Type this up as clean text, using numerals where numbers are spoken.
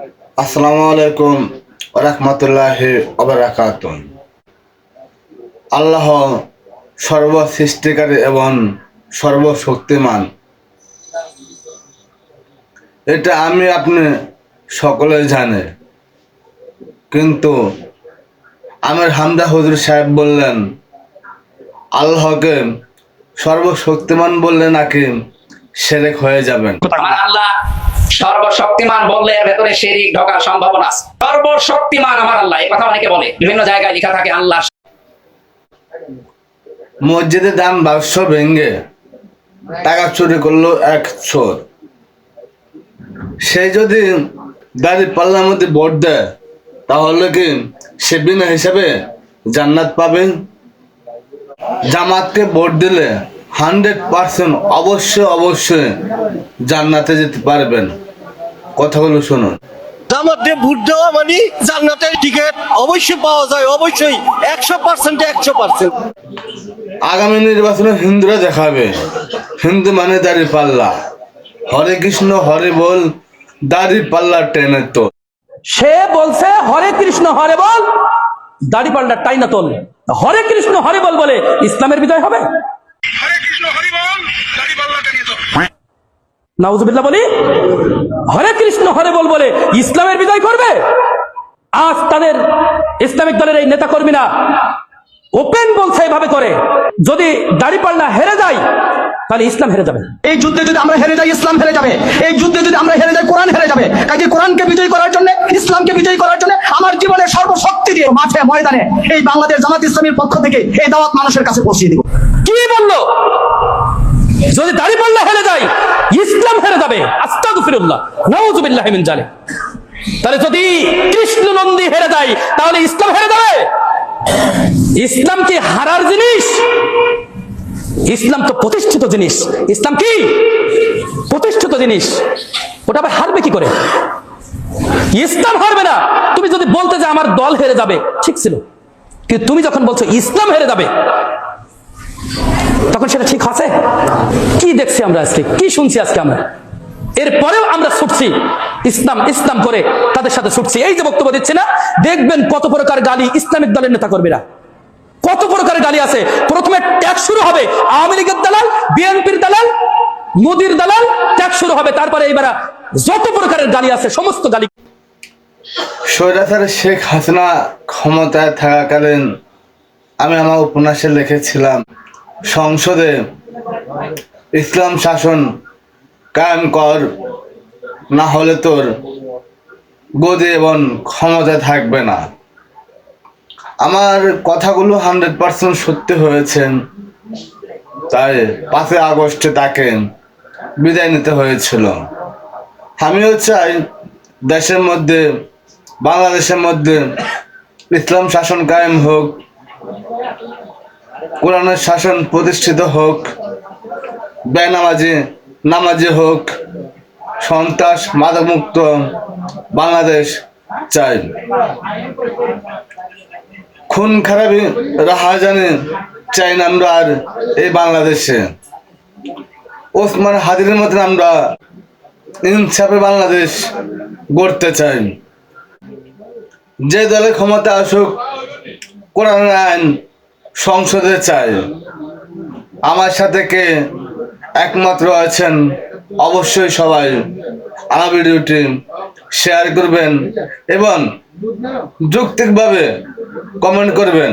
আসসালামু আলাইকুম ওয়া রাহমাতুল্লাহি ওয়া বারাকাতুহু। আল্লাহ সর্বসৃষ্টিকারী এবং সর্বশক্তিমান, এটা আমি আপনি সকলে জানে। কিন্তু আমির হামজা হুজুর সাহেব বললেন আল্লাহকে সর্বশক্তিমান বললে নাকি শিরক হয়ে যাবেন। আমার আল্লাহ সর্বশক্তিমান বললে এর ভেতরে শিরক ঢোকার সম্ভাবনা আছে। সর্বশক্তিমান আমার আল্লাহ, এই কথা অনেকে বলে, বিভিন্ন জায়গায় লেখা থাকে আল্লাহ। মসজিদে দান বাক্স ভেঙে টাকা চুরি করলো এক চোর, সে যদি দাঁড়িয়ে পাল্লার মধ্যে ভোট দেয় তাহলে কি সে বিনা হিসাবে জান্নাত পাবে? জামাতকে ভোট দিলে 100% অবশ্যই জান্নাতে যেতে পারবেন। কথাগুলো শুনুন। জামাতে ভোট দেওয়া মানে জান্নাতের টিকিট অবশ্যই পাওয়া যায়, অবশ্যই 100%। আগামী নির্বাচনে হিন্দুরা দেখাবে হিন্দু মানে দাড়ি পাল্লা, হরে কৃষ্ণ হরে বল, দাড়ি পাল্লা টেনে তো। সে বলছে হরে কৃষ্ণ হরে বল, দাড়ি পাল্লা টাইনা তোল। হরে কৃষ্ণ হরে বল বলে ইসলামের বিজয় হবে? নাউজুবিল্লাহ বলি, হরে কৃষ্ণ হরে বল বলে ইসলামের বিজয় করবে? আজ তাদের ইসলামিক দলের এই নেতা কর্মীরা ওপেন বলছে এভাবে করে, যদি দাড়িপাল্লা হেরে যায় তাহলে ইসলাম হেরে যাবে। এই যুদ্ধে যদি আমরা হেরে যাই ইসলাম হেরে যাবে। এই যুদ্ধে যদি আমরা হেরে যাই কোরআন হেরে যাবে। কাজে কোরআনকে বিজয়ী করার জন্য, ইসলামকে বিজয়ী করার জন্য আমার জীবনের সর্বশক্তি দিয়ে মাঠে ময়দানে এই বাংলাদেশ জামাত ইসলামীর পক্ষ থেকে এই দাওয়াত মানুষের কাছে পৌঁছে দিব। কি বললো? যদি দাড়িপাল্লা হেরে যায় ইসলাম হেরে যাবে। আস্তাগফিরুল্লাহ, নাউযুবিল্লাহি মিন জালিক। তাহলে যদি কৃষ্ণ নন্দী হেরে যায় তাহলে ইসলাম হেরে যাবে? ইসলাম কি হারার জিনিস? ইসলাম তো প্রতিষ্ঠিত জিনিস। ইসলাম কি প্রতিষ্ঠিত জিনিস, ওটা আবার হারবে কি করে? ইসলাম হারবে না। তুমি যদি বলতে যে আমার দল হেরে যাবে, ঠিক ছিল, কিন্তু তুমি যখন বলছো ইসলাম হেরে যাবে, তখন সেটা ঠিক আছে? কি দেখছি আমরা আজকে, কি শুনছি আজকে আমরা? এরপরেও আমরা ছুটছি ইসলাম ইসলাম করে, তাদের সাথে ছুটছি। এই যে বক্তব্য দিচ্ছে না, দেখবেন কত প্রকার গালি ইসলামিক দলের নেতা কর্মীরা, কত প্রকারের গালি আছে। প্রথমে ট্যাক্স শুরু হবে, আওয়ামী লীগের দালাল, বিএনপির দালাল, মোদির দালাল, ট্যাক্স শুরু হবে। তারপরে এবার যত প্রকারের গালি আছে সমস্ত গালি। স্বৈরাচার শেখ হাসিনা ক্ষমতায় থাকাকালীন আমি আমার উপন্যাসে লিখেছিলাম, সংসদে ইসলাম শাসন কায়েম কর, না হলে তোর গদি এবং ক্ষমতা থাকবে না। আমার কথাগুলো 100% সত্যি হয়েছে, তাই 5 আগস্টে তাকে বিদায় নিতে হয়েছিল। আমিও চাই দেশের মধ্যে, বাংলাদেশের মধ্যে ইসলাম শাসন কায়েম হোক, কোরআনের শাসন প্রতিষ্ঠিত হোক, বেনামাজি নামাজি হোক, সন্ত্রাস মাদকমুক্ত বাংলাদেশ চাই। খুন খারাপি রাহাজানি চাই না আমরা আর এই বাংলাদেশে। ওসমান হাদির মতন আমরা ইনসাফে বাংলাদেশ গড়তে চাই। যে দলে ক্ষমতা আসুক, কোরআনের আইন সংসদে চাই। আমার সাথে কে একমাত্র আছেন অবশ্যই সবাই আমার ভিডিওটি শেয়ার করবেন এবং যৌক্তিকভাবে কমেন্ট করবেন।